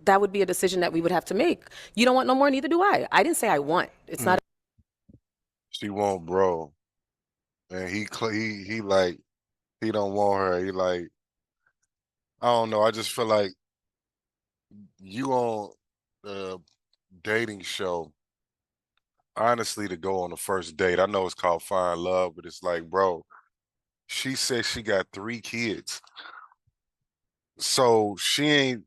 that would be a decision that we would have to make. You don't want no more, neither do I. I didn't say I want. It's not. She won't, bro. And he like he don't want her. He like I don't know. I just feel like you on a dating show, honestly, to go on the first date. I know it's called Find Love, but it's like, bro, she said she got 3 kids. So she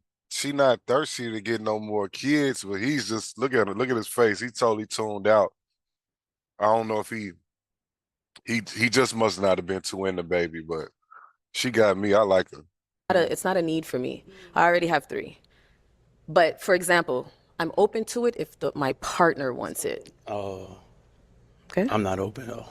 not thirsty to get no more kids, but he's just look at his face. He totally tuned out. I don't know if he just must not have been too into baby, but she got me. I like her. It's not a need for me. I already have 3. But for example, I'm open to it if my partner wants it. Oh, Okay. I'm not open though.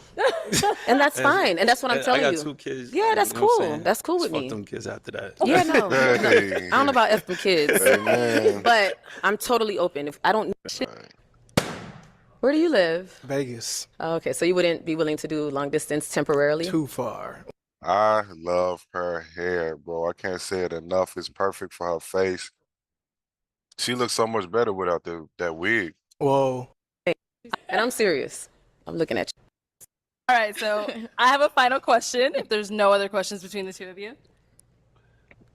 And that's fine. And that's what I'm telling you. I got 2 kids. Yeah, that's you know what I'm cool. saying? That's cool with Fuck me. them kids after that. Yeah, no. Hey. I don't know about F them kids. Hey, man. But I'm totally open. If I don't shit. Right. Where do you live? Vegas. Oh, okay, so you wouldn't be willing to do long distance temporarily? Too far. I love her hair, bro. I can't say it enough. It's perfect for her face. She looks so much better without that wig. Whoa. And I'm serious. I'm looking at you. All right, so I have a final question. If there's no other questions between the two of you.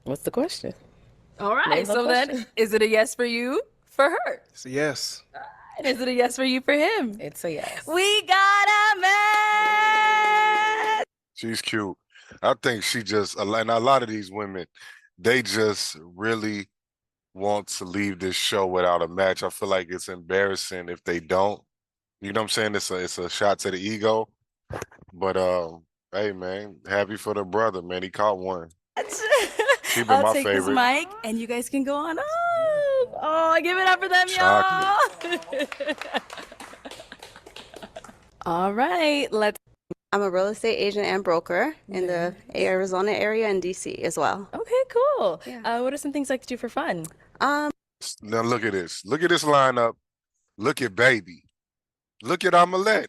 What's the question? All right, Name the so then question. is it a yes for you for her? It's a yes. And is it a yes for you for him? It's a yes. We got a match! She's cute. I think she just, and a lot of these women, they just really want to leave this show without a match. I feel like it's embarrassing if they don't. You know what I'm saying? It's a shot to the ego. But hey man, happy for the brother, man. He caught one. She been I'll my take this favorite. mic and you guys can go on up. Oh, give it up for them, Chocolate. y'all. All right, let's. I'm a real estate agent and broker in the Arizona area and DC as well. Okay, cool. Yeah. What are some things you like to do for fun? Now look at this. Look at this lineup. Look at Baby. Look at Arlette.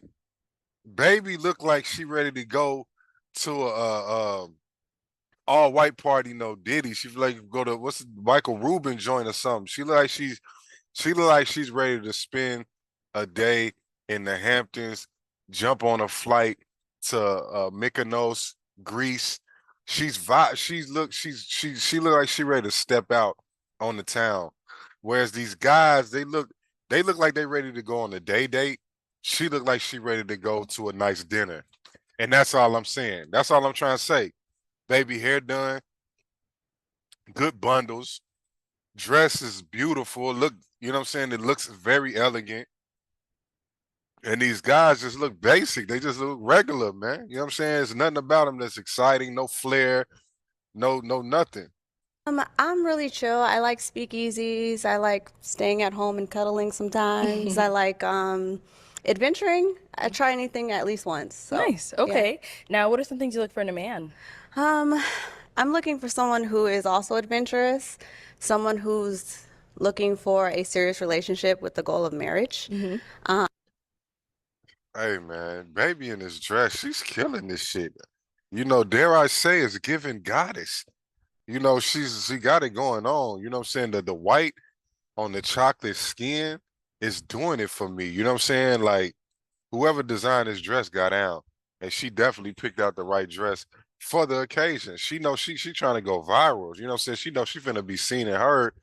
Baby looked like she ready to go to a all white party, no Diddy. She feel like go to what's the Michael Rubin joint or something. She look like she's ready to spend a day in the Hamptons, jump on a flight to Mykonos, Greece. She look like she ready to step out on the town. Whereas these guys, they look like they ready to go on a day date. She looked like she ready to go to a nice dinner. And that's all I'm saying. That's all I'm trying to say. Baby hair done, good bundles, dress is beautiful. Look, you know what I'm saying? It looks very elegant. And these guys just look basic. They just look regular, man. You know what I'm saying? There's nothing about them that's exciting, no flair, no nothing. I'm really chill. I like speakeasies. I like staying at home and cuddling sometimes. I like adventuring. I try anything at least once. So, Nice. yeah. Okay. Now, what are some things you look for in a man? I'm looking for someone who is also adventurous, someone who's looking for a serious relationship with the goal of marriage. Hey man, Baby in this dress, she's killing this shit. You know, dare I say, it's giving goddess. You know, she got it going on. You know what I'm saying? The white on the chocolate skin is doing it for me. You know what I'm saying? Like whoever designed this dress got out, and she definitely picked out the right dress for the occasion. She knows she trying to go viral. You know what I'm saying? She knows she finna be seen and heard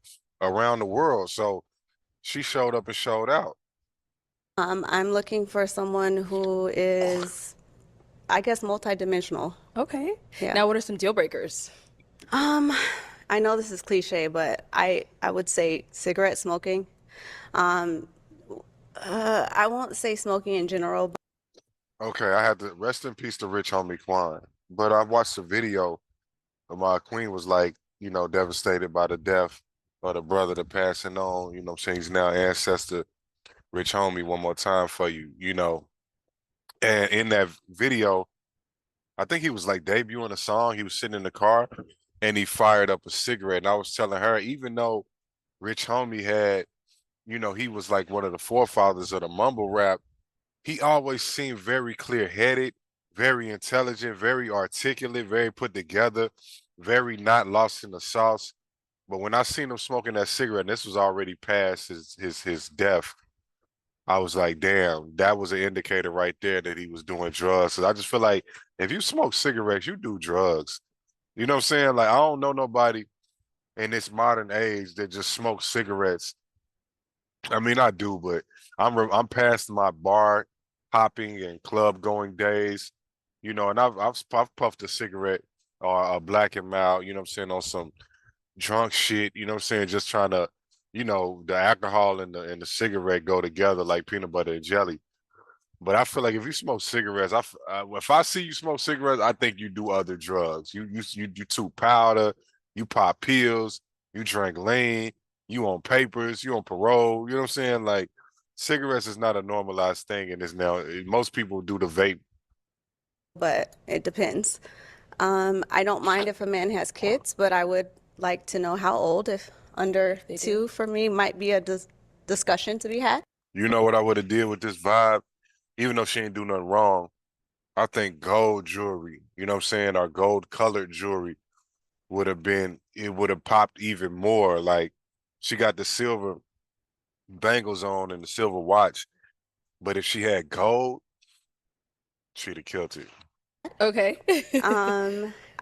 around the world. So she showed up and showed out. I'm looking for someone who is, I guess, multidimensional. Okay. Yeah. Now, what are some deal breakers? I know this is cliche, but I would say cigarette smoking. I won't say smoking in general, but Okay, I had to rest in peace to rich homie Quan. But I watched the video of my queen was like, you know, devastated by the death of the brother that passing on. You know what I'm saying? He's now ancestor. Rich homie, one more time for you, you know. And in that video, I think he was like debuting a song. He was sitting in the car and he fired up a cigarette. And I was telling her, even though Rich Homie had, you know, he was like one of the forefathers of the mumble rap, he always seemed very clear-headed, very intelligent, very articulate, very put together, very not lost in the sauce. But when I seen him smoking that cigarette, and this was already past his death, I was like, damn, that was an indicator right there that he was doing drugs. So I just feel like if you smoke cigarettes, you do drugs. You know what I'm saying? Like I don't know nobody in this modern age that just smokes cigarettes. I mean, I do, but I'm past my bar hopping and club going days, you know, and I've puffed a cigarette or a black and mild, you know what I'm saying, on some drunk shit, you know what I'm saying, just trying to, you know, the alcohol and the cigarette go together like peanut butter and jelly. But I feel like if you smoke cigarettes, if I see you smoke cigarettes, I think you do other drugs. You took powder, you pop pills, you drink lean, you on papers, you on parole. You know what I'm saying? Like cigarettes is not a normalized thing in this now. Most people do the vape. But it depends. I don't mind if a man has kids, but I would like to know how old. If under They 2 for me might be a discussion to be had. You know what I would have did with this vibe, even though she ain't do nothing wrong. I think gold jewelry, you know what I'm saying, or gold colored jewelry it would have popped even more. Like she got the silver bangles on and the silver watch, but if she had gold, she'd have killed it. Okay.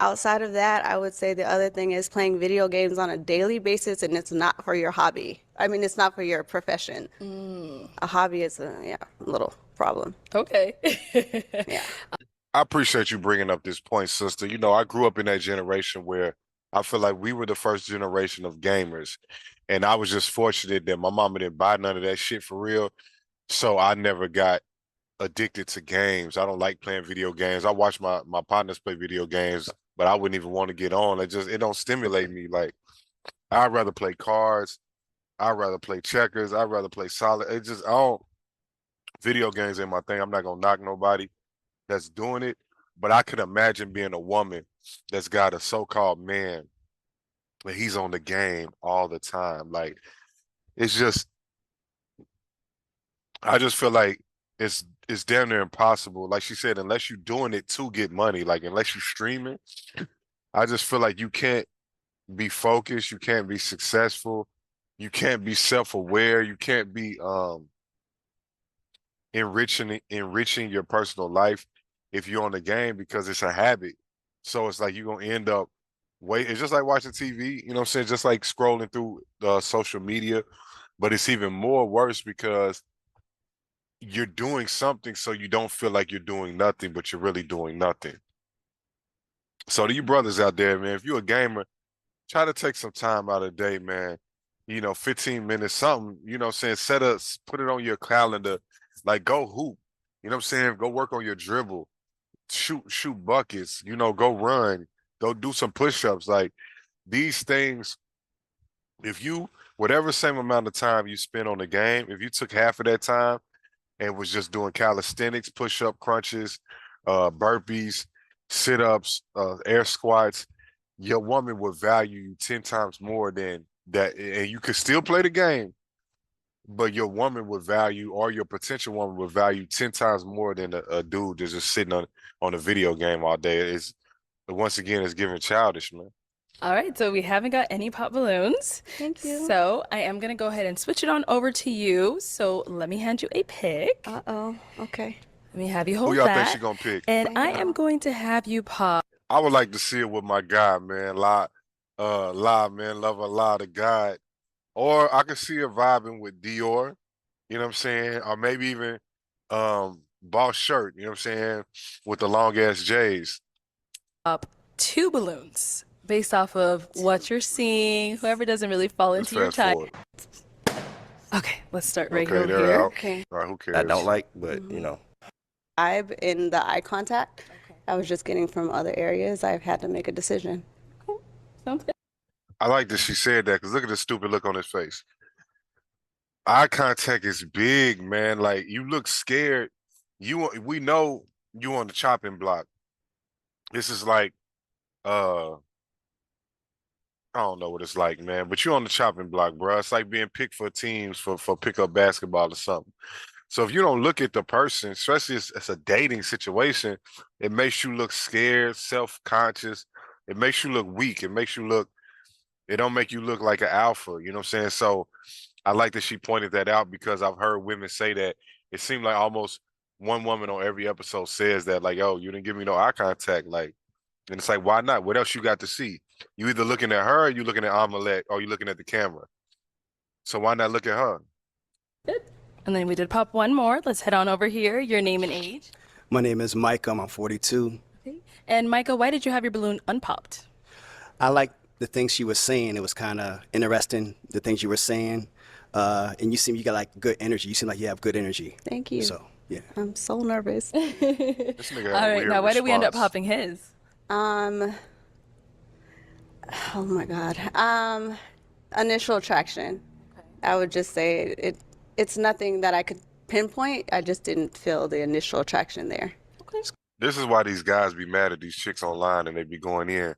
Outside of that, I would say the other thing is playing video games on a daily basis, and it's not for your hobby. I mean, it's not for your profession. A hobby is a little problem. Okay. Yeah. I appreciate you bringing up this point, sister. You know, I grew up in that generation where I feel like we were the first generation of gamers. And I was just fortunate that my mama didn't buy none of that shit for real. So I never got addicted to games. I don't like playing video games. I watch my partners play video games, but I wouldn't even want to get on. It don't stimulate me. Like I'd rather play cards. I'd rather play checkers. I'd rather play solid. I don't, video games ain't my thing. I'm not gonna knock nobody that's doing it, but I could imagine being a woman that's got a so-called man and he's on the game all the time. Like it's just, I just feel like it's damn near impossible. Like she said, unless you're doing it to get money, like unless you're streaming, I just feel like you can't be focused, you can't be successful, you can't be self-aware, you can't be enriching your personal life if you're on the game because it's a habit. So it's like you're gonna end up it's just like watching TV, you know what I'm saying? Just like scrolling through social media, but it's even more worse because you're doing something so you don't feel like you're doing nothing, but you're really doing nothing. So to you brothers out there, man, if you're a gamer, try to take some time out of the day, man. You know, 15 minutes, something, you know what I'm saying? Put it on your calendar, like go hoop. You know what I'm saying? Go work on your dribble, shoot buckets, you know, go run, go do some push-ups. Like these things, if you, whatever same amount of time you spend on the game, if you took half of that time and was just doing calisthenics, push-up crunches, burpees, sit-ups, air squats, your woman would value you 10 times more than that. And you could still play the game, but your woman would value, or your potential woman would value 10 times more than a dude that's just sitting on a video game all day. Once again, it's giving childish, man. All right, so we haven't got any pop balloons. Thank you. So I am gonna go ahead and switch it on over to you. So let me hand you a pick. Uh-oh. Okay. Let me have you Who hold y'all that. think she gonna pick? And I am going to have you pop. I would like to see it with my guy, man. Man, love a lot of God. Or I could see her vibing with Dior, you know what I'm saying? Or maybe even Boss Shirt, you know what I'm saying? With the long ass J's. Up 2 balloons based off of what you're seeing. Whoever doesn't really fall Let's into your fast type. forward. Okay, let's start right Okay, over they're here. out. Okay. All right, who cares? I don't like, but you know. Vibe in the eye contact. I was just getting from other areas. I've had to make a decision. Sounds good. I like that she said that because look at the stupid look on his face. Eye contact is big, man. Like you look scared. We know you on the chopping block. This is like I don't know what it's like, man, but you're on the chopping block, bro. It's like being picked for teams for pickup basketball or something. So if you don't look at the person, especially it's a dating situation, it makes you look scared, self-conscious. It makes you look weak. It makes you look It don't make you look like an alpha. You know what I'm saying? So I like that she pointed that out because I've heard women say that. It seemed like almost one woman on every episode says that, like, "Oh, you didn't give me no eye contact." Like, and it's like, why not? What else you got to see? You either looking at her, or you looking at Omelette, or you looking at the camera. So why not look at her? And then we did pop one more. Let's head on over here. Your name and age. My name is Micah. I'm 42. Okay. And Micah, why did you have your balloon unpopped? I like the things she was saying. It was kind of interesting, the things you were saying. And you got like good energy. You seem like you have good energy. Thank you. So, yeah. I'm so nervous. This nigga had All a right, weird now why did we end up response. popping his? Oh my God. Initial attraction. I would just say it's nothing that I could pinpoint. I just didn't feel the initial attraction there. This is why these guys be mad at these chicks online and they be going in.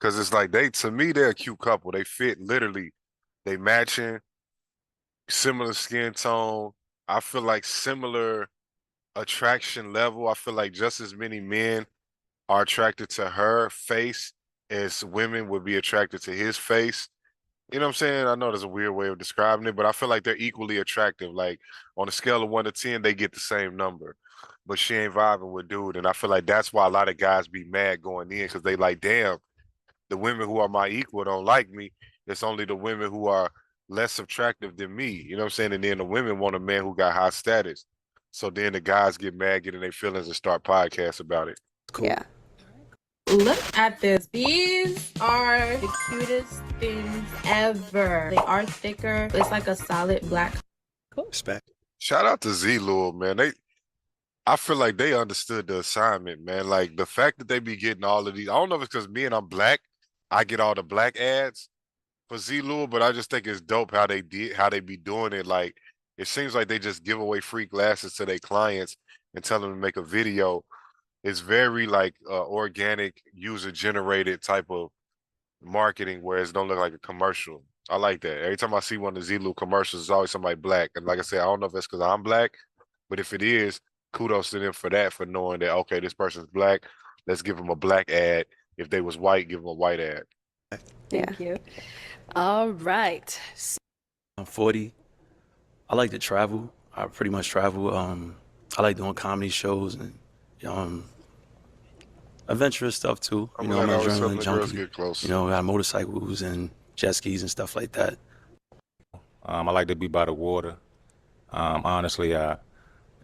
Cause it's like to me, they're a cute couple. They fit literally, they matching, similar skin tone. I feel like similar attraction level. I feel like just as many men are attracted to her face as women would be attracted to his face. You know what I'm saying? I know there's a weird way of describing it, but I feel like they're equally attractive. Like on a scale of 1 to 10, they get the same number. But she ain't vibing with dude. And I feel like that's why a lot of guys be mad going in because they like, damn, the women who are my equal don't like me. It's only the women who are less attractive than me. You know what I'm saying? And then the women want a man who got high status. So then the guys get mad, get in their feelings, and start podcasts about it. Cool. Yeah. Look at this. These are the cutest things ever. They are thicker. It's like a solid black. Respect. Shout out to Z-Lul, man. I feel like they understood the assignment, man. Like the fact that they be getting all of these. I don't know if it's because me and I'm black, I get all the black ads for Z-Lul, but I just think it's dope how they be doing it. Like it seems like they just give away free glasses to their clients and tell them to make a video. It's very like organic, user generated type of marketing, whereas it don't look like a commercial. I like that. Every time I see one of the Z-Lul commercials, it's always somebody black. And like I said, I don't know if that's because I'm black, but if it is, kudos to them for that, for knowing that, okay, this person's black. Let's give them a black ad. If they was white, give them a white ad. Thank you. All right. I'm 40. I like to travel. I pretty much travel. I like doing comedy shows and adventurous stuff too. I'm You know, glad I'm always an helping adrenaline the girls junkie. get close. You know, I got motorcycles and jet skis and stuff like that. I like to be by the water. Honestly,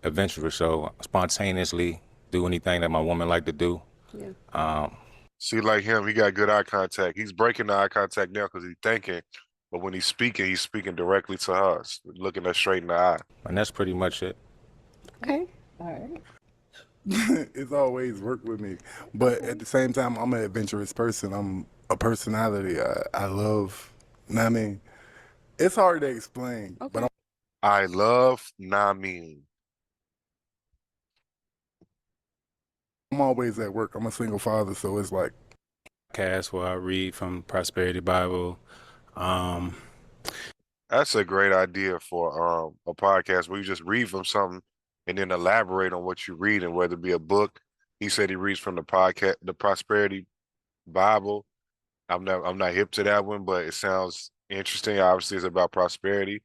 adventurous, so spontaneously do anything that my woman like to do. Yeah. See, like him, he got good eye contact. He's breaking the eye contact now because he's thinking, but when he's speaking directly to us, looking us straight in the eye. And that's pretty much it. Okay. All right. It's always worked with me, but at the same time, I'm an adventurous person. I'm a personality. I love. You know what I mean, it's hard to explain, but I love Namin. I'm always at work. I'm a single father, so it's like Cast where I read from Prosperity Bible. That's a great idea for a podcast where you just read from something and then elaborate on what you read, and whether it be a book. He said he reads from the Prosperity Bible. I'm not hip to that one, but it sounds interesting. Obviously, it's about prosperity.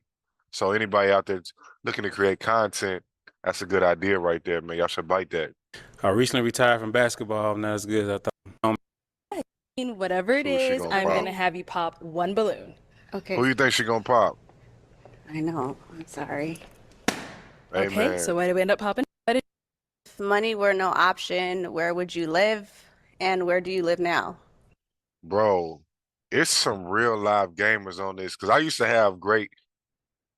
So anybody out there looking to create content, that's a good idea right there, man. Y'all should bite that. I recently retired from basketball, not as good as I thought. Whatever it Who's she is, gonna I'm pop? going to have you pop one balloon. Okay. Who you think she gonna pop? I know. I'm sorry. Hey, Okay, man. so why did we end up popping? If money were no option, where would you live, and where do you live now? Bro, it's some real live gamers on this because I used to have great,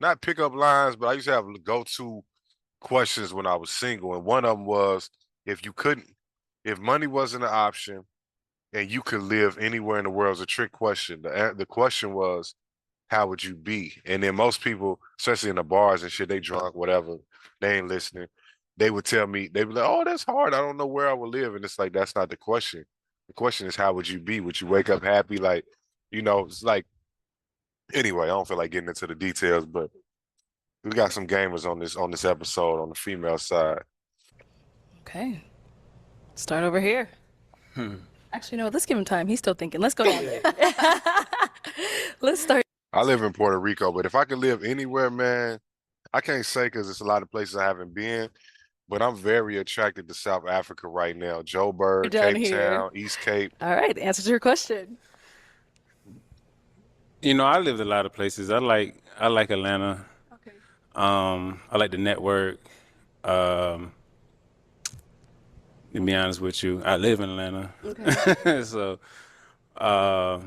not pickup lines, but I used to have go-to questions when I was single. And one of them was, if money wasn't an option and you could live anywhere in the world, it's a trick question. The question was, how would you be? And then most people, especially in the bars and shit, they drunk, whatever, they ain't listening. They would tell me, they'd be like, oh, that's hard. I don't know where I would live. And it's like, that's not the question. The question is, how would you be? Would you wake up happy? Like, you know, it's like, anyway, I don't feel like getting into the details, but we got some gamers on this episode on the female side. Okay. Start over here. Actually, no, let's give him time. He's still thinking. Let's go down there. Let's start. I live in Puerto Rico, but if I could live anywhere, man, I can't say because it's a lot of places I haven't been, but I'm very attracted to South Africa right now. Joburg, Down Cape here. Town, East Cape. All right, answer to your question. You know, I lived a lot of places. I like Atlanta. Okay. I like the network. To be honest with you, I live in Atlanta. Okay. So, So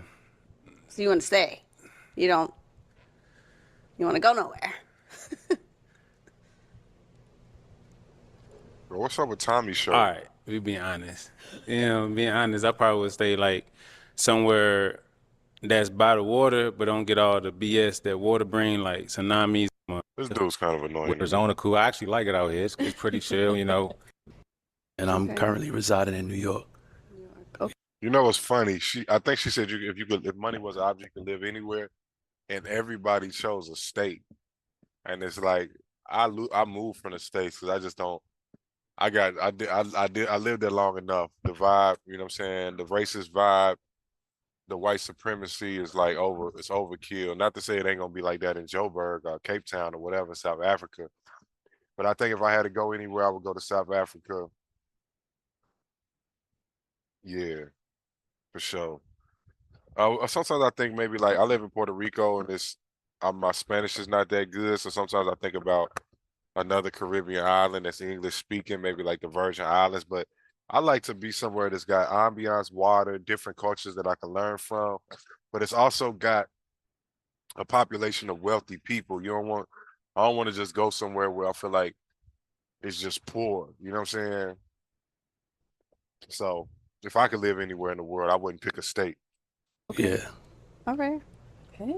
you want to stay? You don't? You want to go nowhere? Bro, what's up with Tommy's show? all right, we being honest. You know, being honest, I probably would stay like somewhere that's by the water, but don't get all the BS that water bring, like tsunamis. This dude's kind of annoying. Arizona cool. I actually like it out here. It's pretty chill, you know. And I'm Okay. currently residing in New York. You know what's funny? I think she said if money was an object, you could live anywhere, and everybody chose a state. And it's like I moved from the states because I just don't. I lived there long enough. The vibe, you know what I'm saying? The racist vibe, the white supremacy is like it's overkill. Not to say it ain't gonna be like that in Joburg or Cape Town or whatever, South Africa. But I think if I had to go anywhere, I would go to South Africa. Yeah, for sure. Sometimes I think maybe like I live in Puerto Rico and my Spanish is not that good, so sometimes I think about another Caribbean island that's English speaking, maybe like the Virgin Islands. But I like to be somewhere that's got ambiance, water, different cultures that I can learn from. But it's also got a population of wealthy people. I don't want to just go somewhere where I feel like it's just poor. You know what I'm saying? So if I could live anywhere in the world, I wouldn't pick a state. Yeah. All right. Okay.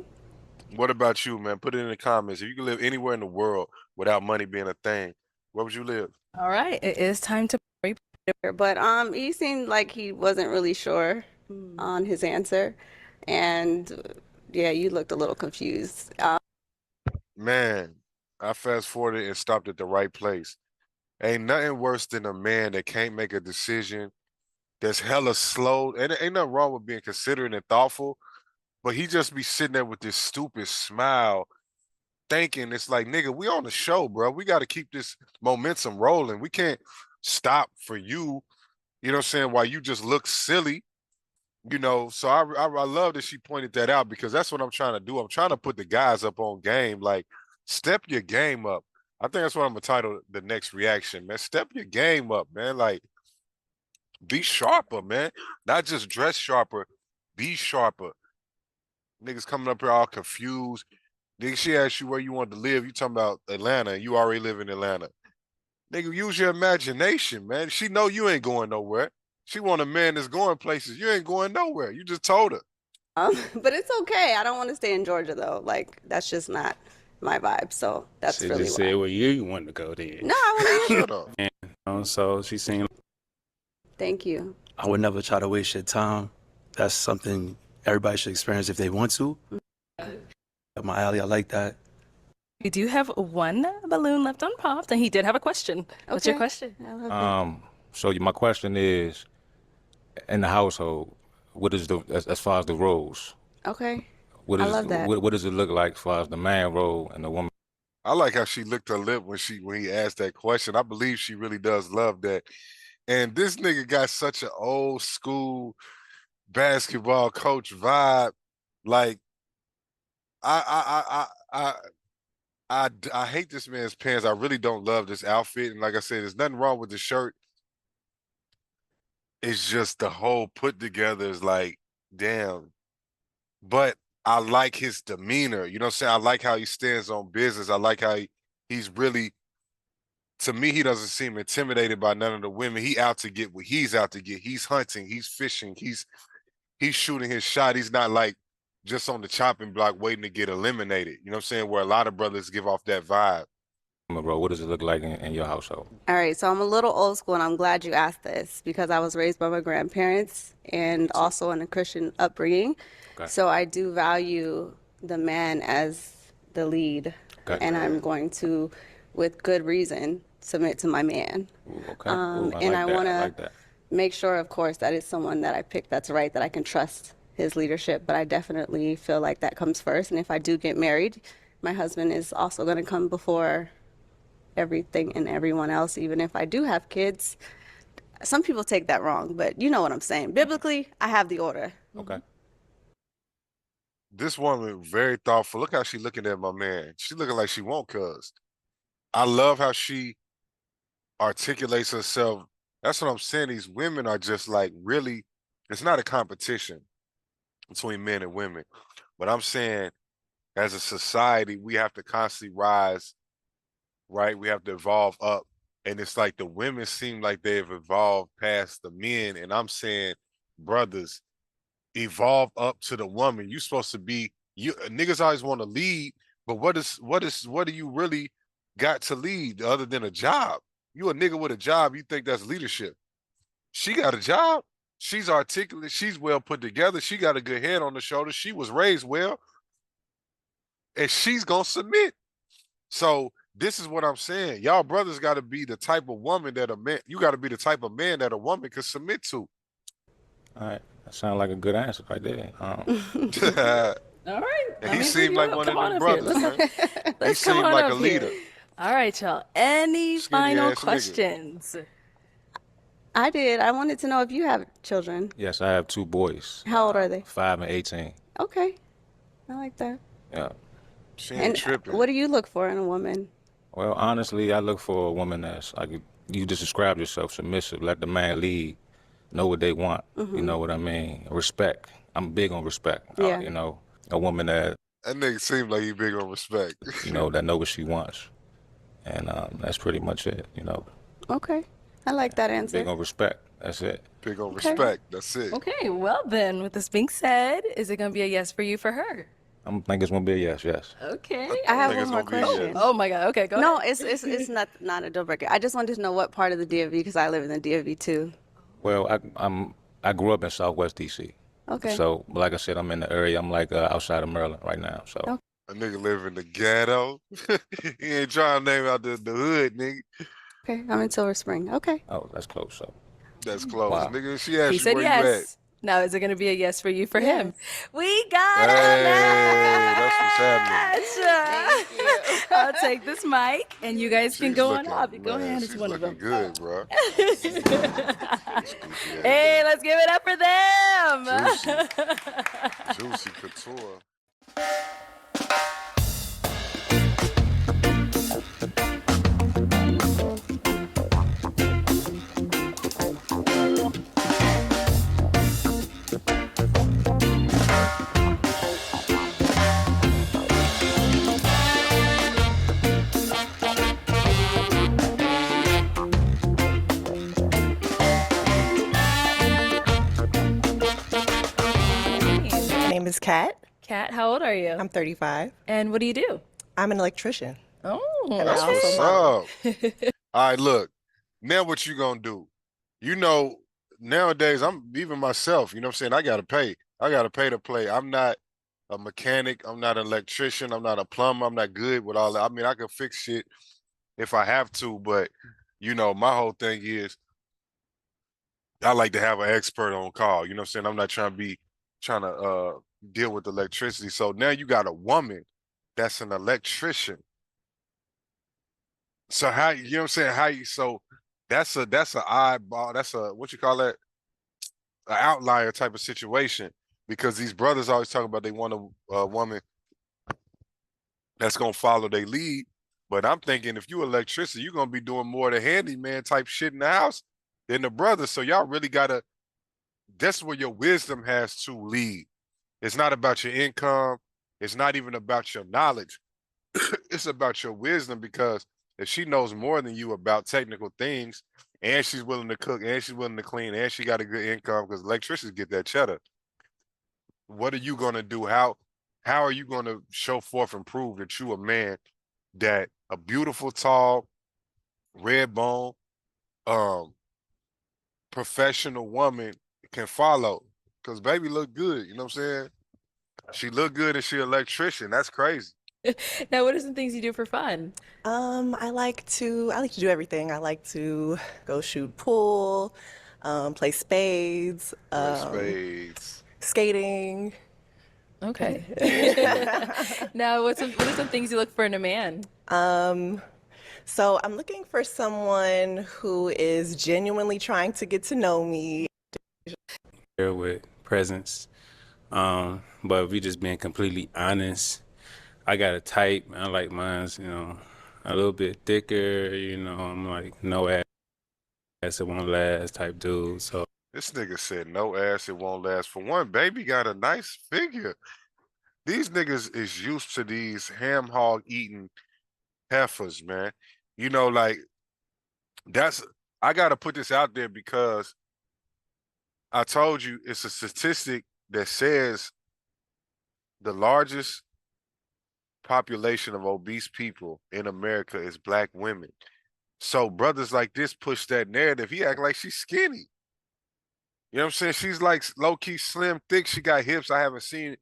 What about you, man? Put it in the comments. If you could live anywhere in the world without money being a thing, where would you live? All right, it is time to pray. But he seemed like he wasn't really sure on his answer, and yeah, you looked a little confused. Man, I fast forwarded and stopped at the right place. Ain't nothing worse than a man that can't make a decision, that's hella slow. And ain't nothing wrong with being considerate and thoughtful, but he just be sitting there with this stupid smile, thinking it's like, nigga, we on the show, bro. We got to keep this momentum rolling. We can't stop for you, you know what I'm saying, while you just look silly, you know. So I love that she pointed that out because that's what I'm trying to do. I'm trying to put the guys up on game, like step your game up. I think that's what I'm gonna title the next reaction, man. Step your game up, man. Like be sharper, man. Not just dress sharper, be sharper. Niggas coming up here all confused. Nigga, she asked you where you want to live. You talking about Atlanta, and you already live in Atlanta. Nigga, use your imagination, man. She know you ain't going nowhere. She want a man that's going places. You ain't going nowhere. You just told her. But it's okay. I don't want to stay in Georgia though. Like that's just not my vibe. So that's She really just why. said, well, you want to go there. No, I want Shut up. to. So she's saying, Thank you. I would never try to waste your time. That's something everybody should experience if they want to. Up my alley, I like that. We do have one balloon left unpopped, and he did have a question. What's your Okay. question? I love so my question is, in the household, what is as far as the roles? it. Okay. What I is love that. what does it look like as far as the man role and the woman? I like how she licked her lip when he asked that question. I believe she really does love that. And this nigga got such an old school basketball coach vibe. Like I hate this man's pants. I really don't love this outfit. And like I said, there's nothing wrong with the shirt. It's just the whole put together is like, damn. But I like his demeanor. You know what I'm saying? I like how he stands on business. I like how he's really, to me, he doesn't seem intimidated by none of the women. He out to get what he's out to get. He's hunting, he's fishing, he's shooting his shot. He's not like just on the chopping block waiting to get eliminated. You know what I'm saying? Where a lot of brothers give off that vibe. Bro, what does it look like in your household? All right, so I'm a little old school, and I'm glad you asked this because I was raised by my grandparents and also in a Christian upbringing. Okay. So I do value the man as the lead, Okay. and I'm going to, with good reason, submit to my man. Ooh, okay. And I want to make sure, of course, that it's someone that I pick that's right, that I can trust his leadership, but I definitely feel like that comes first. And if I do get married, my husband is also going to come before everything and everyone else, even if I do have kids. Some people take that wrong, but you know what I'm saying. Biblically, I have the order. Okay. This woman very thoughtful. Look how she looking at my man. She looking like she won't cuss. I love how she articulates herself. That's what I'm saying. These women are just like really, it's not a competition between men and women. But I'm saying as a society, we have to constantly rise, right? We have to evolve up. And it's like the women seem like they've evolved past the men. And I'm saying, brothers, evolve up to the woman. You supposed to be, you niggas always want to lead, but what do you really got to lead other than a job? You a nigga with a job, you think that's leadership. She got a job. She's articulate. She's well put together. She got a good head on the shoulder. She was raised well. And she's going to submit. So this is what I'm saying. Y'all brothers got to be the type of woman that a man, you got to be the type of man that a woman can submit to. All right. That sounds like a good answer right there. All right. And he seemed like one of them brothers, man. He Let's come seemed on like up a leader. here. All right, y'all. Any Skinny final ass nigga. questions? I did. I wanted to know if you have children. Yes, I have 2 boys, How old are they? 5 and 18. Okay. I like that. Yeah. She ain't And tripping. what do you look for in a woman? Well, honestly, I look for a woman that's like you just described yourself, submissive, let the man lead, know what they want. You know what I mean? Respect. I'm big on respect. Yeah. You know, a woman that That nigga seemed like he big on respect. you know that know what she wants, and that's pretty much it. You know, Okay. I like that answer. big on respect. That's it. Big on Okay. respect. That's it. Okay, well then, with this being said, is it going to be a yes for you for her? I'm think it's gonna be a yes. Yes. Okay. I have think one it's more gonna be a question. yes. Oh my God. Okay, go No, ahead. it's not a deal breaker. I just wanted to know what part of the DMV, because I live in the DMV too. Well, I grew up in Southwest DC. Okay. So, like I said, I'm in the area. I'm like outside of Maryland right now. So. Okay. A nigga live in the ghetto. He ain't trying to name out the hood, nigga. Okay. I'm in Silver Spring. Okay. Oh, that's close. So. That's close. Wow. Nigga, she asked He you said where you at. yes. Now, is it going to be a yes for you for him? Yes. We got Hey, a that's what's happening. match. I'll take this mic, and you guys can She's go on looking- up. Go man, ahead. It's she's one of looking them. good, bro. Hey, let's give it up for them. Juicy couture. My name is Kat. Kat, how old are you? I'm 35. And what do you do? I'm an electrician. Oh, And I That's also what's model. up. All right, look. Now what you gonna do? You know, nowadays I'm even myself, you know what I'm saying? I gotta pay. I gotta pay to play. I'm not a mechanic, I'm not an electrician, I'm not a plumber, I'm not good with all that. I mean, I can fix shit if I have to, but you know, my whole thing is I like to have an expert on call. You know what I'm saying? I'm not trying to deal with electricity. So now you got a woman that's an electrician. So how you know what I'm saying? How you so that's a oddball, that's a what you call that? An outlier type of situation because these brothers always talk about they want a woman that's gonna follow their lead. But I'm thinking if you electricity, you're gonna be doing more of the handyman type shit in the house than the brothers. So y'all really gotta that's where your wisdom has to lead. It's not about your income, it's not even about your knowledge. It's about your wisdom because if she knows more than you about technical things and she's willing to cook and she's willing to clean and she got a good income because electricians get that cheddar, what are you going to do? How are you going to show forth and prove that you a man that a beautiful, tall, red bone, professional woman can follow? Because baby look good, you know what I'm saying? She look good and she an electrician. That's crazy. Now, what are some things you do for fun? I like to do everything. I like to go shoot pool, play spades, Spades. Skating. Okay. Now, what are some things you look for in a man? So I'm looking for someone who is genuinely trying to get to know me. There with presence. But if we just being completely honest, I got a type. I like mine's, a little bit thicker. I'm like no ass, it won't last type dude. So This nigga said no ass, it won't last. For one, baby got a nice figure. These niggas is used to these ham hog eating heifers, man. Like I gotta put this out there because I told you it's a statistic that says the largest population of obese people in America is black women. So brothers like this push that narrative. He act like she's skinny. You know what I'm saying? She's like low-key slim, thick. She got hips. I haven't seen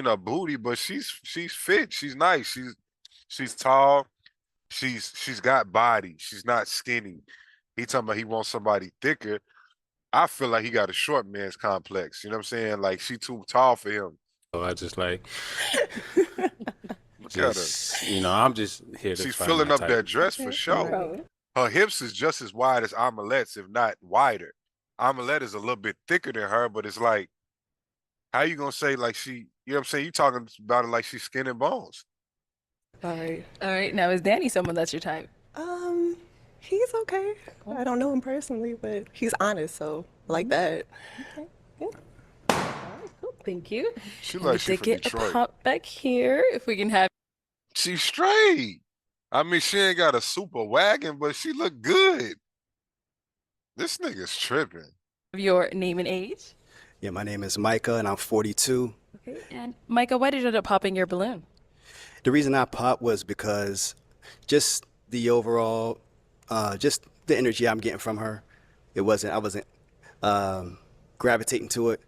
her booty, but she's fit. She's nice. She's tall. She's got body. She's not skinny. He talking about he wants somebody thicker. I feel like he got a short man's complex. You know what I'm saying? Like she too tall for him. I just like Look at her. I'm just here to She's find filling my up type. that dress for sure. Her hips is just as wide as Arlette's, if not wider. Arlette is a little bit thicker than her, but it's like, how you gonna say like she? You know what I'm saying? You talking about it like she's skin and bones. All right. All right. Now, is Danny someone that's your type? He's okay. I don't know him personally, but he's honest, so I like that. Thank you. She And like we she did from get Detroit. a pop back here. If we can have She's straight. I mean, she ain't got a super wagon, but she look good. This nigga's tripping. your name and age. Yeah, my name is Micah, and I'm 42. Okay. And Micah, why did you end up popping your balloon? The reason I popped was because just the overall, just the energy I'm getting from her. I wasn't gravitating to it.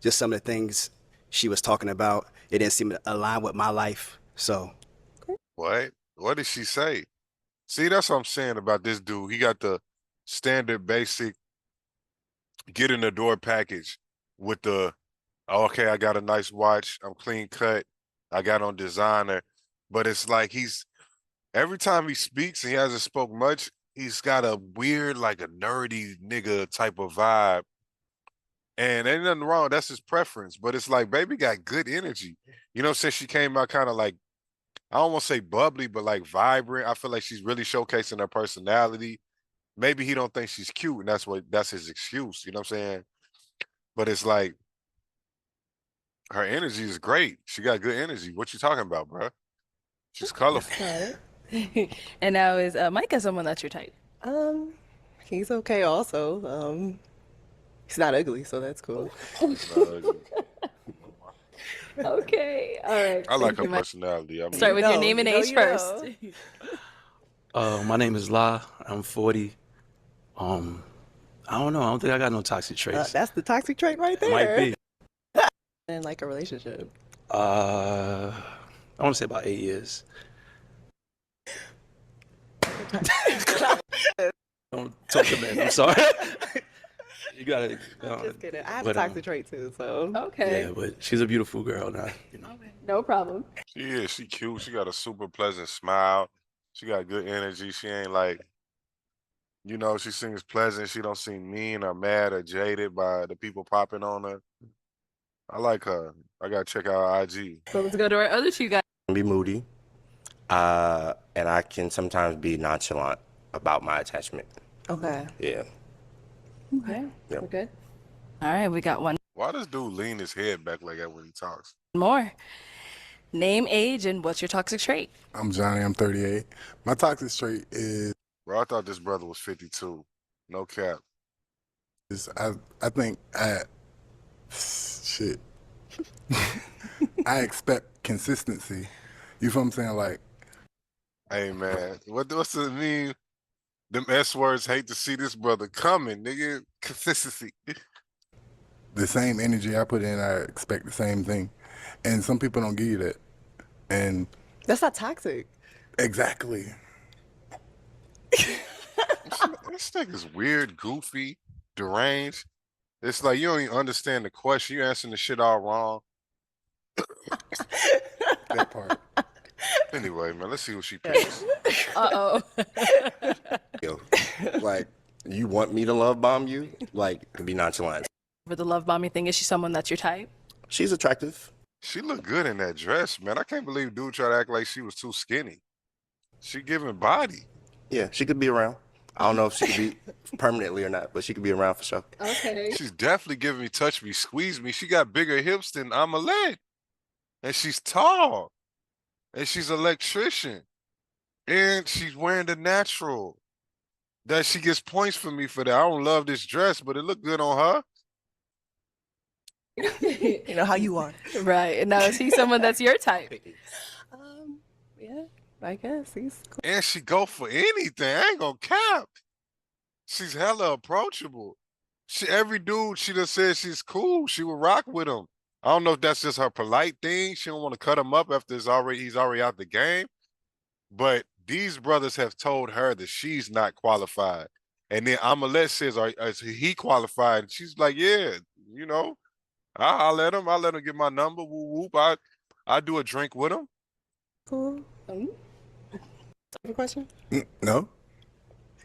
Just some of the things she was talking about, it didn't seem to align with my life. So, What? What did she say? See, that's what I'm saying about this dude. He got the standard basic get in the door package with the, okay, I got a nice watch. I'm clean cut. I got on designer. But it's like every time he speaks and he hasn't spoke much, he's got a weird, like a nerdy nigga type of vibe. And ain't nothing wrong. That's his preference. But it's like, baby got good energy. You know, since she came out kind of like, I don't want to say bubbly, but like vibrant. I feel like she's really showcasing her personality. Maybe he don't think she's cute, and that's his excuse. You know what I'm saying? But it's like her energy is great. She got good energy. What you talking about, bro? She's colorful. And now is Micah someone that's your type? He's okay also. He's not ugly, so that's cool. Okay. All right. I like Thank her you, Micah. personality. I mean, Start with your know, name and you know, age you first. My name is La. I'm 40. I don't know. I don't think I got no toxic traits. That's the toxic trait right there. Might be. In like a relationship. I want to say about 8 years. Don't talk to me. I'm sorry. You gotta. I'm just kidding. I have but, a toxic trait too, so. Okay. Yeah, but she's a beautiful girl now. You know. No problem. she is. She cute. She got a super pleasant smile. She got good energy. She ain't like, she seems pleasant. She don't seem mean or mad or jaded by the people popping on her. I like her. I gotta check out her IG. So let's go to our other two guys. Be moody, and I can sometimes be nonchalant about my attachment. Okay. Yeah. Okay. Yep. We're good. All right. We got one Why does dude lean his head back like that when he talks? more. Name, age, and what's your toxic trait? I'm Johnny. I'm 38. My toxic trait is Bro, I thought this brother was 52. No cap. I think shit. I expect consistency. You feel what I'm saying? Like, Hey man, what's the mean? Them S words hate to see this brother coming, nigga. Consistency. the same energy I put in, I expect the same thing. And some people don't give you that. And That's not toxic. exactly. This nigga's weird, goofy, deranged. It's like you don't even understand the question. You answering the shit all wrong. That part. Anyway, man, let's see what she picks. Uh-oh. Yo, like, you want me to love bomb you? Like, be nonchalant. For the love bombing thing, is she someone that's your type? She's attractive. She looked good in that dress, man. I can't believe dude tried to act like she was too skinny. She giving body. Yeah, she could be around. I don't know if she could be permanently or not, but she could be around for sure. Okay. She's definitely giving me touch me, squeeze me. She got bigger hips than Arlette. And she's tall. And she's an electrician. And she's wearing the natural. That she gets points for me for that. I don't love this dress, but it looked good on her. You know how you are. Right. And now is he someone that's your type? Yeah, I guess he's cool. And she go for anything. I ain't gonna cap. She's hella approachable. Every dude she done said she's cool. She would rock with him. I don't know if that's just her polite thing. She don't want to cut him up after he's already out the game. But these brothers have told her that she's not qualified. And then Arlette says, is he qualified? And she's like, yeah, you know, I'll let him get my number. Whoop, whoop. I do a drink with him. Cool. Have a question? No.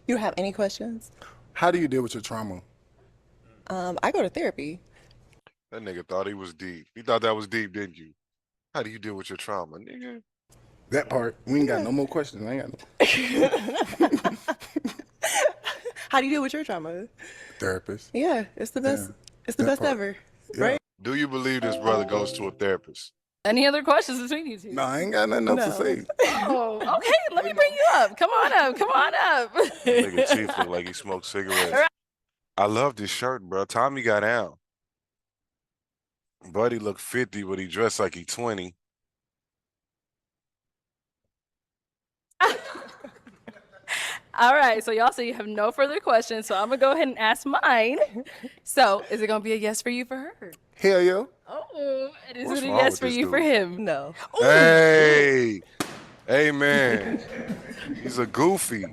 You don't have any questions? How do you deal with your trauma? I go to therapy. That nigga thought he was deep. You thought that was deep, didn't you? How do you deal with your trauma, nigga? That part. We ain't got no more questions. I ain't got no. How do you deal with your trauma? Therapist. Yeah, it's the best. Yeah. It's the That best part. ever, Yeah. right? Do you believe this brother goes to a therapist? Any other questions between you two? No, I ain't got nothing else to say. Oh, okay. Let me bring you up. Come on up. Come on up. Nigga teeth look like he smoked cigarettes. I love this shirt, bro. Tommy got down. Buddy looked 50, but he dressed like he 20. All right. So y'all say you have no further questions. So I'm going to go ahead and ask mine. So is it going to be a yes for you for her? Hell yeah. Oh, and is What's it a wrong yes with for this you for dude? him? No. Hey, hey, man. He's a goofy.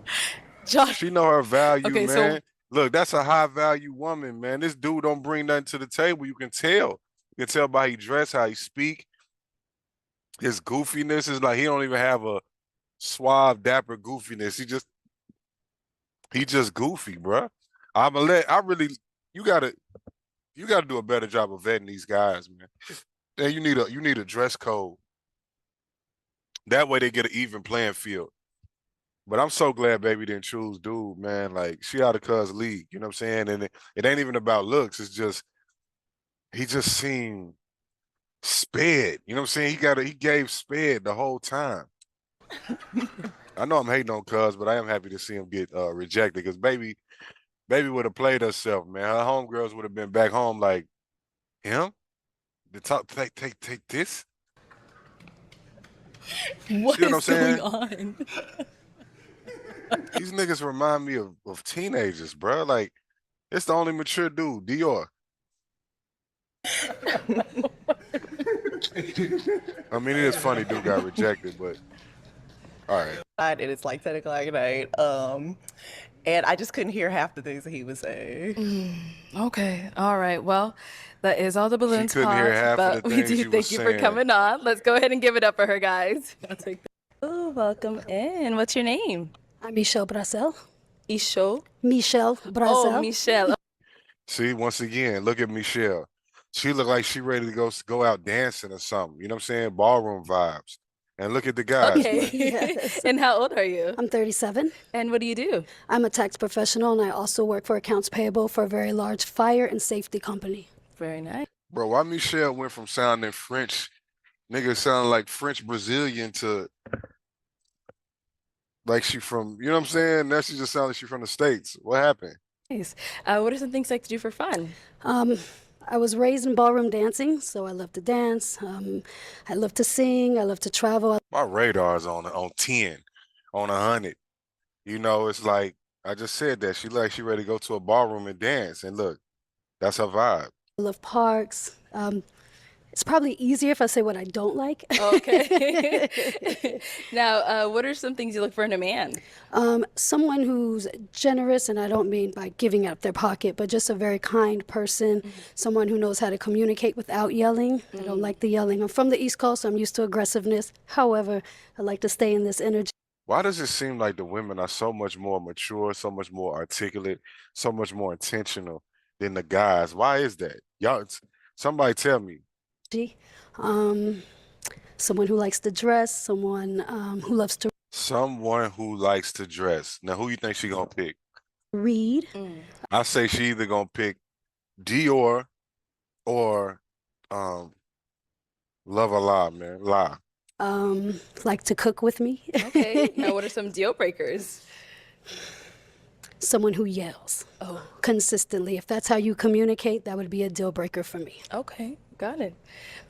Josh. She know her value, Okay, so- man. Look, that's a high value woman, man. This dude don't bring nothing to the table. You can tell. You can tell by how he dress, how he speak. His goofiness is like he don't even have a suave, dapper goofiness. He just goofy, bruh. You gotta do a better job of vetting these guys, man. And you need a dress code. That way they get an even playing field. But I'm so glad baby didn't choose dude, man. Like she out of cuz league, you know what I'm saying? And it ain't even about looks. It's just he just seemed sped. You know what I'm saying? He gave sped the whole time. I know I'm hating on cuz, but I am happy to see him get rejected because baby would have played herself, man. Her homegirls would have been back home like him. Take this. What You know is what I'm going saying? on? These niggas remind me of teenagers, bro. Like, it's the only mature dude, Dior. I mean, it is funny dude got rejected, but all right. And it's like 10 o'clock at night. And I just couldn't hear half the things that he was saying. Okay. All right. Well, that is all the balloons couldn't hear popped, half of but the we things do you thank was you for saying. coming on. Let's go ahead and give it up for her, guys. I'll take that. Oh, welcome in. What's your name? I'm Michelle Bracel. Isho. Michelle Bracel. Oh, Michelle. See, once again, look at Michelle. She look like she ready to go out dancing or something. You know what I'm saying? Ballroom vibes. And look at the guys. Okay. Yes. And how old are you? I'm 37. And what do you do? I'm a tax professional and I also work for accounts payable for a very large fire and safety company. Very nice. Bro, why Michelle went from sounding French, nigga sounding like French Brazilian to like she from, you know what I'm saying? Now she just sounds like she from the States. What happened? Nice. What are some things you like to do for fun? I was raised in ballroom dancing, so I love to dance. I love to sing. I love to travel. My radar's on 10, on 100. You know, it's like I just said that. She ready to go to a ballroom and dance. And look, that's her vibe. I love parks. It's probably easier if I say what I don't like. Okay. Now, what are some things you look for in a man? Someone who's generous, and I don't mean by giving out their pocket, but just a very kind person, someone who knows how to communicate without yelling. I don't like the yelling. I'm from the East Coast, so I'm used to aggressiveness. However, I like to stay in this energy. Why does it seem like the women are so much more mature, so much more articulate, so much more intentional than the guys? Why is that? Y'all, somebody tell me. Um, someone who likes to dress, someone who loves to Someone who likes to dress. Now, who you think she gonna pick? read. I say she either gonna pick Dior or Love a Lie, man. Lie. Like to cook with me. Okay. Now, what are some deal breakers? Someone who yells consistently. If that's how you communicate, that would be a deal breaker for me. Okay, got it.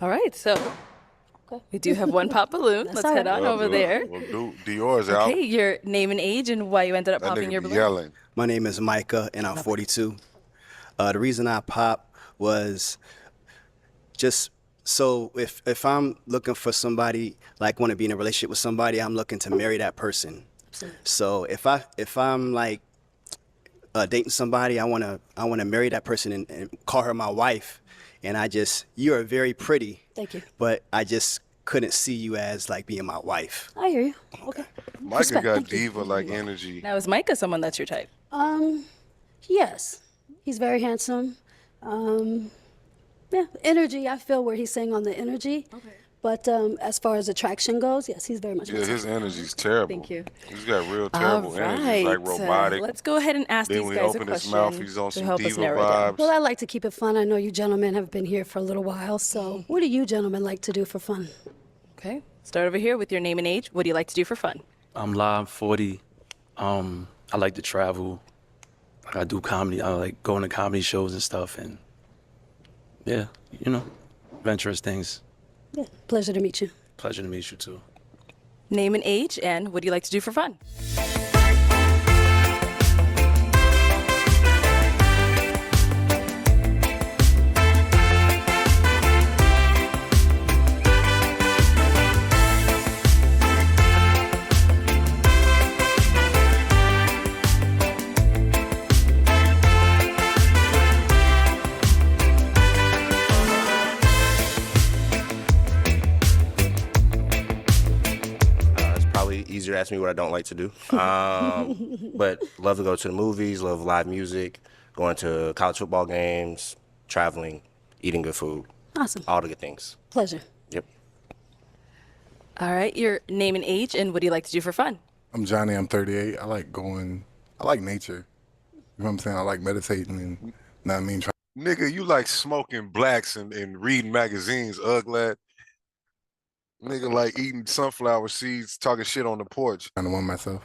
All right, so we do have one pop balloon. Let's head on over there. Well, Dior's out. Okay, your name and age and why you ended up That popping nigga your be balloon. yelling. My name is Micah, and I'm 42. The reason I pop was just so if I'm looking for somebody, like want to be in a relationship with somebody, I'm looking to marry that person. So if I'm like dating somebody, I wanna marry that person and call her my wife. And you are very pretty. Thank you. But I just couldn't see you as like being my wife. I hear you. Okay. Micah Respect, got thank you. diva-like energy. Now, is Micah someone that's your type? Yes. He's very handsome. Yeah, energy, I feel where he's saying on the energy. Okay. But as far as attraction goes, yes, he's very much Yeah, handsome. his energy's terrible. Thank you. He's got real terrible All energy. right. It's like robotic. Let's go ahead and ask Then these when guys he a open his question mouth, he's on to some help us diva narrow it down. vibes. Well, I like to keep it fun. I know you gentlemen have been here for a little while, so what do you gentlemen like to do for fun? Okay, start over here with your name and age. What do you like to do for fun? I'm live 40. I like to travel. I do comedy. I like going to comedy shows and stuff, and yeah, adventurous things. Yeah, pleasure to meet you. Pleasure to meet you too. Name and age, and what do you like to do for fun? It's probably easier to ask me what I don't like to do. But love to go to the movies, love live music, going to college football games, traveling, eating good food, Awesome. all the good things. Pleasure. Yep. All right, your name and age, and what do you like to do for fun? I'm Johnny. I'm 38. I like nature. You know what I'm saying? I like meditating and, know what I mean? Nigga, you like smoking blacks and reading magazines, ugly. Nigga like eating sunflower seeds, talking shit on the porch. Trying to want myself.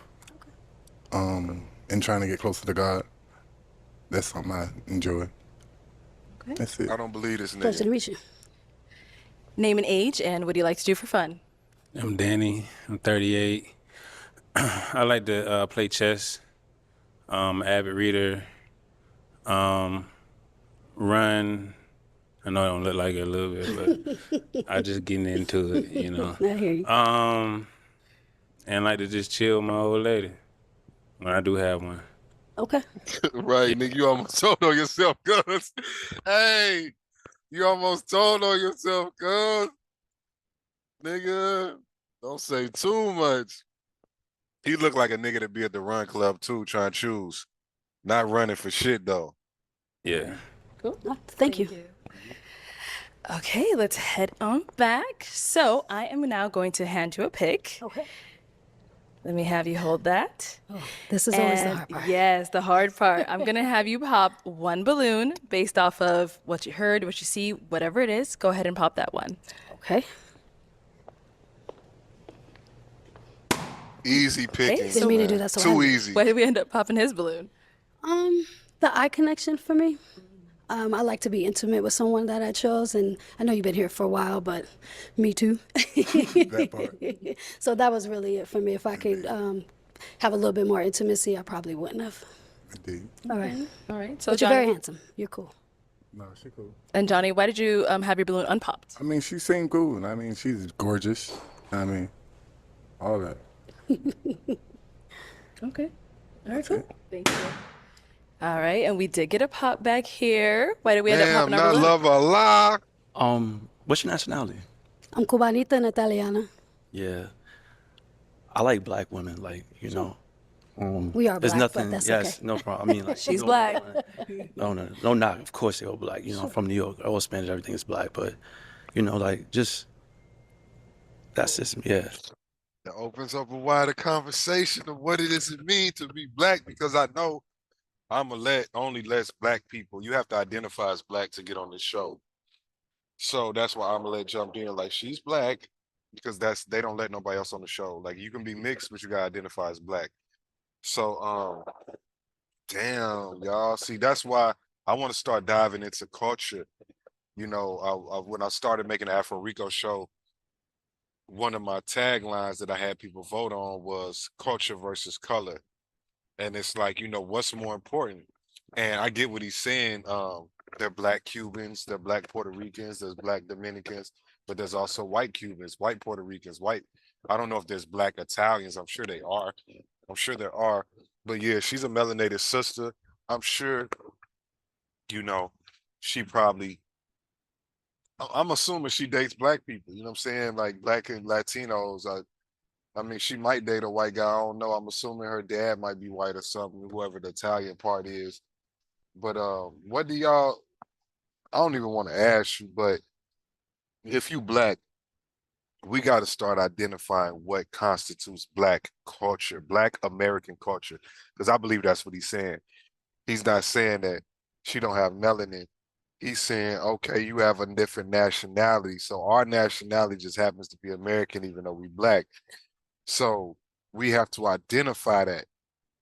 And trying to get closer to God. That's something I enjoy. Okay. That's it. I don't believe this Pleasure to nigga. meet you. Name and age, and what do you like to do for fun? I'm Danny. I'm 38. I like to play chess. Avid reader. Run. I know I don't look like it a little bit, but I just getting into it, I hear you. And like to just chill with my old lady when I do have one. Okay. Right, nigga, you almost told on yourself, cuz. Hey, you almost told on yourself, cuz. Nigga, don't say too much. He look like a nigga to be at the run club too, trying to choose. Not running for shit though. Yeah. Cool. Thank you. Okay, let's head on back. So I am now going to hand you a pick. Okay. Let me have you hold that. This is always the And hard part. yes, the hard part. I'm going to have you pop one balloon based off of what you heard, what you see, whatever it is. Go ahead and pop that one. Okay. Easy picking. Didn't mean to do that, so Too I- easy. Why did we end up popping his balloon? The eye connection for me. I like to be intimate with someone that I chose, and I know you've been here for a while, but me too. That part. So that was really it for me. If I could have a little bit more intimacy, I probably wouldn't have. Indeed. All right. All right. So But you're very Johnny, handsome. You're cool. No, she cool. And Johnny, why did you have your balloon unpopped? I mean, she seemed cool. I mean, she's gorgeous. I mean, all that. Okay. All right, cool. Thank you. All right, and we did get a pop back here. Why did we end up Damn, popping our not balloon? love a lie. What's your nationality? I'm Cubanita and Italiana. Yeah. I like black women, like, you know. We are There's black, but nothing, that's yes, okay. no problem. I mean, like, She's no, black. no knock. Of course they're all black. You know, I'm from New York. All Spanish, everything is black. But, you know, like, just, that's just, yeah. That opens up a wider conversation of what it is it mean to be black, because I know only lets black people. You have to identify as black to get on this show. So that's why I'm gonna let jump in. Like, she's black because they don't let nobody else on the show. Like, you can be mixed, but you gotta identify as black. So damn, y'all. See, that's why I want to start diving into culture. You know, when I started making the Afro Rico show, one of my taglines that I had people vote on was culture versus color. And it's like, you know, what's more important? And I get what he's saying. They're black Cubans, they're black Puerto Ricans, there's black Dominicans, but there's also white Cubans, white Puerto Ricans, I don't know if there's black Italians. I'm sure they are. I'm sure there are. But yeah, she's a melanated sister. I'm sure, you know, she probably, I'm assuming she dates black people, you know what I'm saying? Like black and Latinos. I mean, she might date a white guy. I don't know. I'm assuming her dad might be white or something, whoever the Italian part is. But what do y'all, I don't even want to ask you, but if you black, we got to start identifying what constitutes black culture, black American culture, because I believe that's what he's saying. He's not saying that she don't have melanin. He's saying, okay, you have a different nationality. So our nationality just happens to be American, even though we black. So we have to identify that,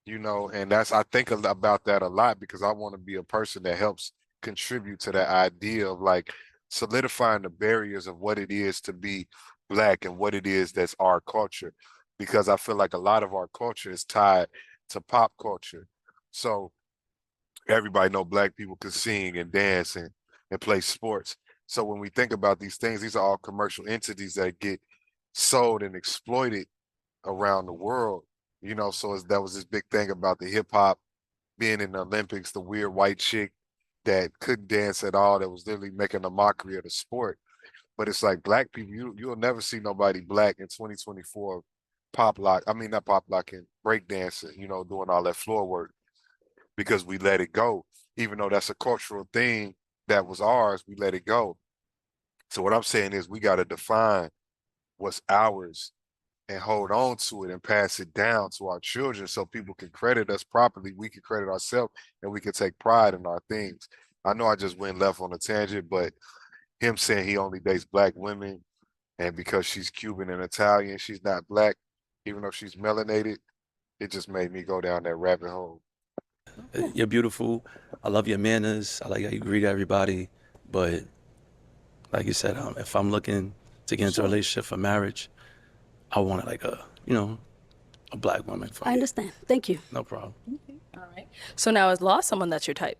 you know, and I think about that a lot because I want to be a person that helps contribute to that idea of like solidifying the barriers of what it is to be black and what it is that's our culture. Because I feel like a lot of our culture is tied to pop culture. So everybody know black people can sing and dance and play sports. So when we think about these things, these are all commercial entities that get sold and exploited around the world, you know. So that was this big thing about the hip hop being in the Olympics, the weird white chick that couldn't dance at all, that was literally making a mockery of the sport. But it's like black people, you'll never see nobody black in 2024 not pop lock and break dancing, you know, doing all that floor work because we let it go. Even though that's a cultural thing that was ours, we let it go. So what I'm saying is we got to define what's ours and hold on to it and pass it down to our children so people can credit us properly. We can credit ourselves and we can take pride in our things. I know I just went left on a tangent, but him saying he only dates black women and because she's Cuban and Italian, she's not black, even though she's melanated, it just made me go down that rabbit hole. You're beautiful. I love your manners. I like how you greet everybody. But like you said, if I'm looking to get into a relationship for marriage, I want like a black woman. I understand. Thank you. No problem. Okay. All right. So now is Law someone that's your type?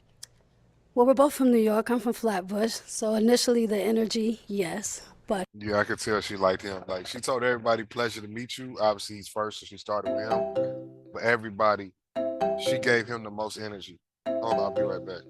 Well, we're both from New York. I'm from Flatbush. So initially the energy, yes. But yeah, I could tell she liked him. Like she told everybody, pleasure to meet you. Obviously he's first, so she started with him. But everybody, she gave him the most energy. Hold on, I'll be right back.